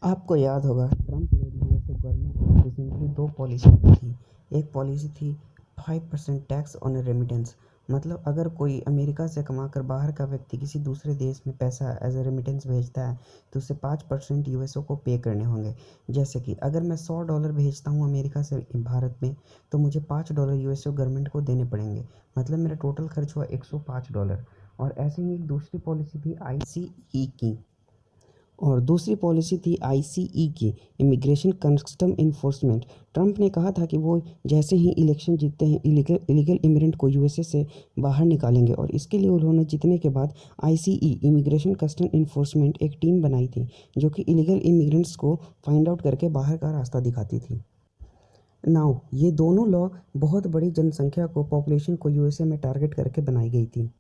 आपको याद होगा Trump led USA government recently दो पॉलिसी थी। एक पॉलिसी थी 5% टैक्स ऑन रेमिटेंस, मतलब अगर कोई अमेरिका से कमाकर बाहर का व्यक्ति किसी दूसरे देश में पैसा एज ए रेमिटेंस भेजता है तो उसे 5% यूएसओ को पे करने होंगे। जैसे कि अगर मैं $100 भेजता हूँ अमेरिका से भारत में तो मुझे $5 यूएसओ गवर्नमेंट को देने पड़ेंगे, मतलब मेरा टोटल खर्च हुआ $105। और ऐसे ही एक दूसरी पॉलिसी थी आईसीई की, और दूसरी पॉलिसी थी आईसीई की, इमिग्रेशन कस्टम इन्फोर्समेंट। ट्रंप ने कहा था कि वो जैसे ही इलेक्शन जीतते हैं इलीगल इमिग्रेंट को यूएसए से बाहर निकालेंगे, और इसके लिए उन्होंने जीतने के बाद आईसीई इमिग्रेशन कस्टम इन्फोर्समेंट एक टीम बनाई थी जो कि इलीगल इमिग्रेंट्स को फाइंड आउट करके बाहर का रास्ता दिखाती थी। नाउ ये दोनों लॉ बहुत बड़ी जनसंख्या को, पॉपुलेशन को यूएसए में टारगेट करके बनाई गई थी।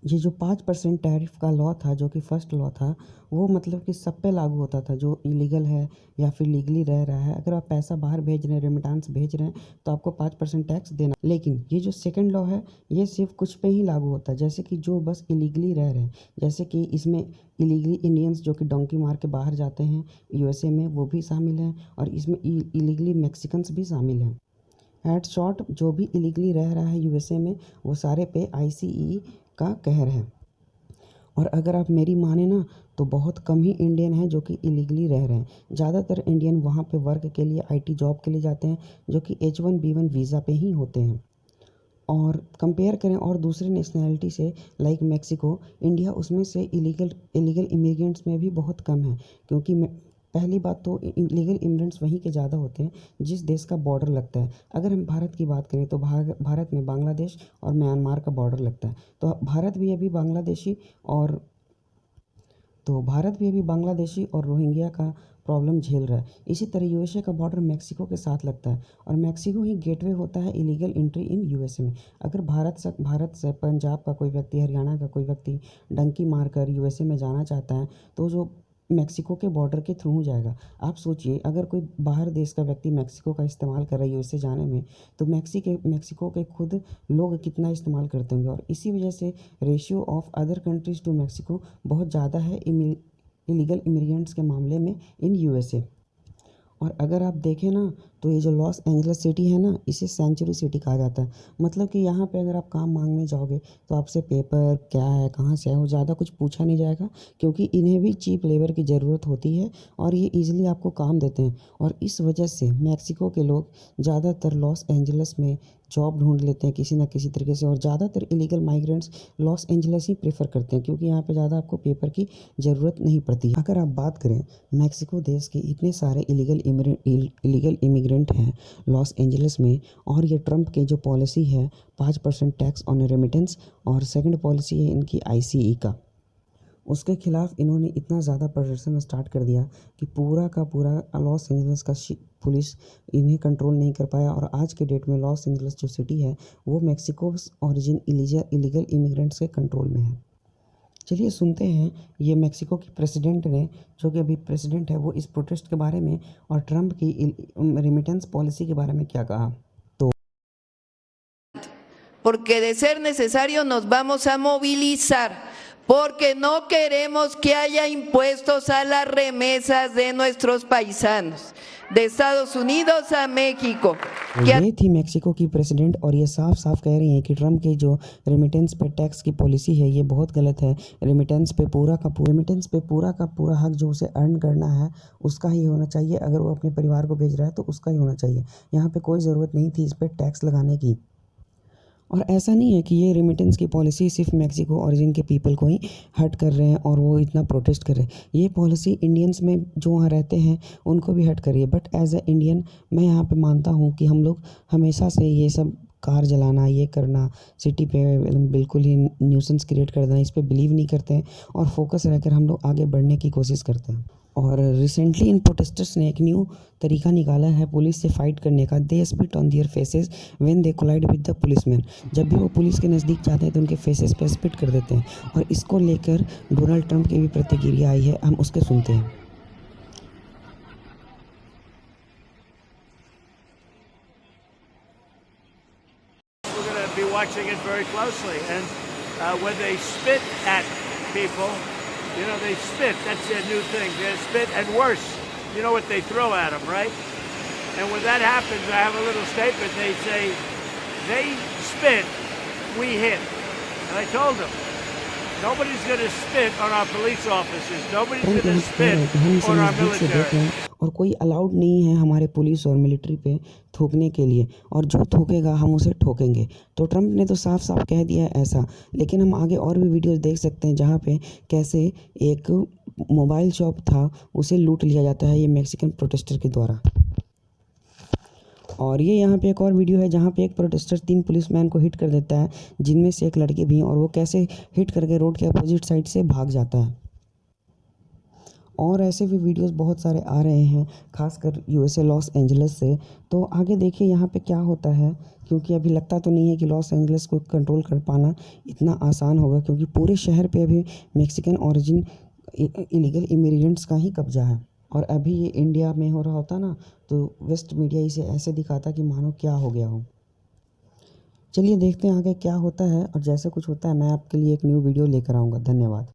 ये जो 5% टैरिफ का लॉ था, जो कि फर्स्ट लॉ था, वो मतलब कि सब पे लागू होता था जो इलीगल है या फिर लीगली रह रहा है। अगर आप पैसा बाहर भेज रहे हैं, रेमिटांस भेज रहे हैं, तो आपको 5% टैक्स देना। लेकिन ये जो सेकंड लॉ है ये सिर्फ कुछ पे ही लागू होता है, जैसे कि जो बस इलीगली रह रहे हैं, जैसे कि इसमें इलीगली इंडियंस जो कि डोंकी मार के बाहर जाते हैं यूएसए में, वो भी शामिल हैं, और इसमें इलीगली मैक्सिकन्स भी शामिल हैं। एट शॉर्ट, जो भी इलीगली रह रहा है यूएसए में वो सारे पे आईसीई का कहर है। और अगर आप मेरी माने ना तो बहुत कम ही इंडियन हैं जो कि इलीगली रह रहे हैं। ज़्यादातर इंडियन वहाँ पे वर्क के लिए, आईटी जॉब के लिए जाते हैं, जो कि H1B1 वीज़ा पे ही होते हैं। और कंपेयर करें और दूसरे नेशनैलिटी से, लाइक मैक्सिको, इंडिया उसमें से इलीगल इमिग्रेंट्स में भी बहुत कम है, क्योंकि पहली बात तो इलीगल इमिग्रेंट्स वहीं के ज़्यादा होते हैं जिस देश का बॉर्डर लगता है। अगर हम भारत की बात करें तो भारत में बांग्लादेश और म्यांमार का बॉर्डर लगता है, तो भारत भी अभी बांग्लादेशी और रोहिंग्या का प्रॉब्लम झेल रहा है। इसी तरह यूएसए का बॉर्डर मैक्सिको के साथ लगता है, और मैक्सिको ही गेटवे होता है इलीगल एंट्री इन यूएसए में। अगर भारत से पंजाब का कोई व्यक्ति, हरियाणा का कोई व्यक्ति डंकी मारकर यूएसए में जाना चाहता है तो जो मैक्सिको के बॉर्डर के थ्रू जाएगा। आप सोचिए, अगर कोई बाहर देश का व्यक्ति मैक्सिको का इस्तेमाल कर रहा है यूएसए जाने में, तो मैक्सिको के खुद लोग कितना इस्तेमाल करते होंगे। और इसी वजह से ratio of other countries to Mexico बहुत ज़्यादा है इलीगल इमिग्रेंट्स के मामले में इन यूएसए। और अगर आप देखें ना तो ये जो लॉस एंजल्स सिटी है ना, इसे सेंचुरी सिटी कहा जाता है। मतलब कि यहाँ पे अगर आप काम मांगने जाओगे तो आपसे पेपर क्या है, कहाँ से है, वो ज़्यादा कुछ पूछा नहीं जाएगा, क्योंकि इन्हें भी चीप लेबर की ज़रूरत होती है और ये ईज़िली आपको काम देते हैं। और इस वजह से मैक्सिको के लोग ज़्यादातर लॉस एंजल्स में जॉब ढूंढ लेते हैं किसी ना किसी तरीके से, और ज़्यादातर इलीगल माइग्रेंट्स लॉस एंजल्स ही प्रेफर करते हैं, क्योंकि यहाँ पे ज़्यादा आपको पेपर की ज़रूरत नहीं पड़ती है। अगर आप बात करें, मैक्सिको देश के इतने सारे इलीगल इमिग्रेंट हैं लॉस एंजल्स में, और ये ट्रंप के जो पॉलिसी है 5% टैक्स ऑन रेमिटेंस, और सेकंड पॉलिसी है इनकी आईसीई का, उसके खिलाफ इन्होंने इतना ज़्यादा प्रदर्शन स्टार्ट कर दिया कि पूरा का पूरा लॉस एंजल्स का पुलिस इन्हें कंट्रोल नहीं कर पाया। और आज के डेट में लॉस एंजल्स जो सिटी है वो मैक्सिको ओरिजिन इलीगल इमिग्रेंट्स के कंट्रोल में है। चलिए सुनते हैं ये मैक्सिको की प्रेसिडेंट ने, जो कि अभी प्रेसिडेंट है, वो इस प्रोटेस्ट के बारे में और ट्रंप की रेमिटेंस पॉलिसी के बारे में क्या कहा। तो porque de ser necesario nos vamos a movilizar, porque no queremos que haya impuestos a las remesas de nuestros paisanos, de Estados Unidos a México. ये थी मैक्सिको की प्रेसिडेंट, और ये साफ साफ कह रही हैं कि ट्रंप की जो रेमिटेंस पे टैक्स की पॉलिसी है ये बहुत गलत है। रेमिटेंस पे पूरा का पूरा हक जो उसे अर्न करना है उसका ही होना चाहिए। अगर वो अपने परिवार को भेज रहा है तो उसका ही होना चाहिए। यहाँ पे कोई ज़रूरत नहीं थी इस पर टैक्स लगाने की। और ऐसा नहीं है कि ये रेमिटेंस की पॉलिसी सिर्फ मैक्सिको ओरिजिन के पीपल को ही हर्ट कर रहे हैं और वो इतना प्रोटेस्ट कर रहे हैं। ये पॉलिसी इंडियंस में जो वहाँ रहते हैं उनको भी हर्ट कर रही है। बट एज ए इंडियन मैं यहाँ पे मानता हूँ कि हम लोग हमेशा से ये सब कार जलाना, ये करना, सिटी पे बिल्कुल ही न्यूसेंस क्रिएट कर देना, इस पर बिलीव नहीं करते हैं, और फोकस रहकर हम लोग आगे बढ़ने की कोशिश करते हैं। और रिसेंटली इन प्रोटेस्टर्स ने एक न्यू तरीका निकाला है पुलिस से फाइट करने का। They spit on their faces when they collide with the policeman. जब भी वो पुलिस के नज़दीक जाते हैं तो उनके फेसेस पे स्पिट कर देते हैं, और इसको लेकर डोनाल्ड ट्रंप की भी प्रतिक्रिया आई है, हम उसके सुनते हैं। We're going to be watching it very closely, and when they spit at people, you know, they spit. That's their new thing. They spit, and worse. you know what they throw at them, right? And when that happens, I have a little statement. They say, they spit, we hit. And I told them, nobody's going to spit on our police officers. Nobody's Trump going यहाँ to कह रहे हैं कि हम spit इसे on our नज़दीक से देख रहे military. हैं और कोई अलाउड नहीं है हमारे पुलिस और मिलिट्री पे थूकने के लिए, और जो थूकेगा हम उसे ठोकेंगे। तो ट्रम्प ने तो साफ साफ कह दिया है ऐसा। लेकिन हम आगे और भी वीडियोस देख सकते हैं जहाँ पे कैसे एक मोबाइल शॉप था उसे लूट लिया जाता है ये मैक्सिकन प्रोटेस्टर के द्वारा। और ये यहाँ पे एक और वीडियो है जहाँ पे एक प्रोटेस्टर 3 पुलिसमैन को हिट कर देता है, जिनमें से एक लड़के भी हैं, और वो कैसे हिट करके रोड के अपोजिट साइड से भाग जाता है। और ऐसे भी वीडियोस बहुत सारे आ रहे हैं, खासकर यूएसए लॉस एंजल्स से। तो आगे देखिए यहाँ पे क्या होता है, क्योंकि अभी लगता तो नहीं है कि लॉस एंजल्स को कंट्रोल कर पाना इतना आसान होगा, क्योंकि पूरे शहर पे अभी मैक्सिकन ओरिजिन इलीगल इमिग्रेंट्स का ही कब्जा है। और अभी ये इंडिया में हो रहा होता ना तो वेस्ट मीडिया इसे ऐसे दिखाता कि मानो क्या हो गया हो। चलिए देखते हैं आगे क्या होता है, और जैसे कुछ होता है मैं आपके लिए एक न्यू वीडियो लेकर आऊँगा। धन्यवाद।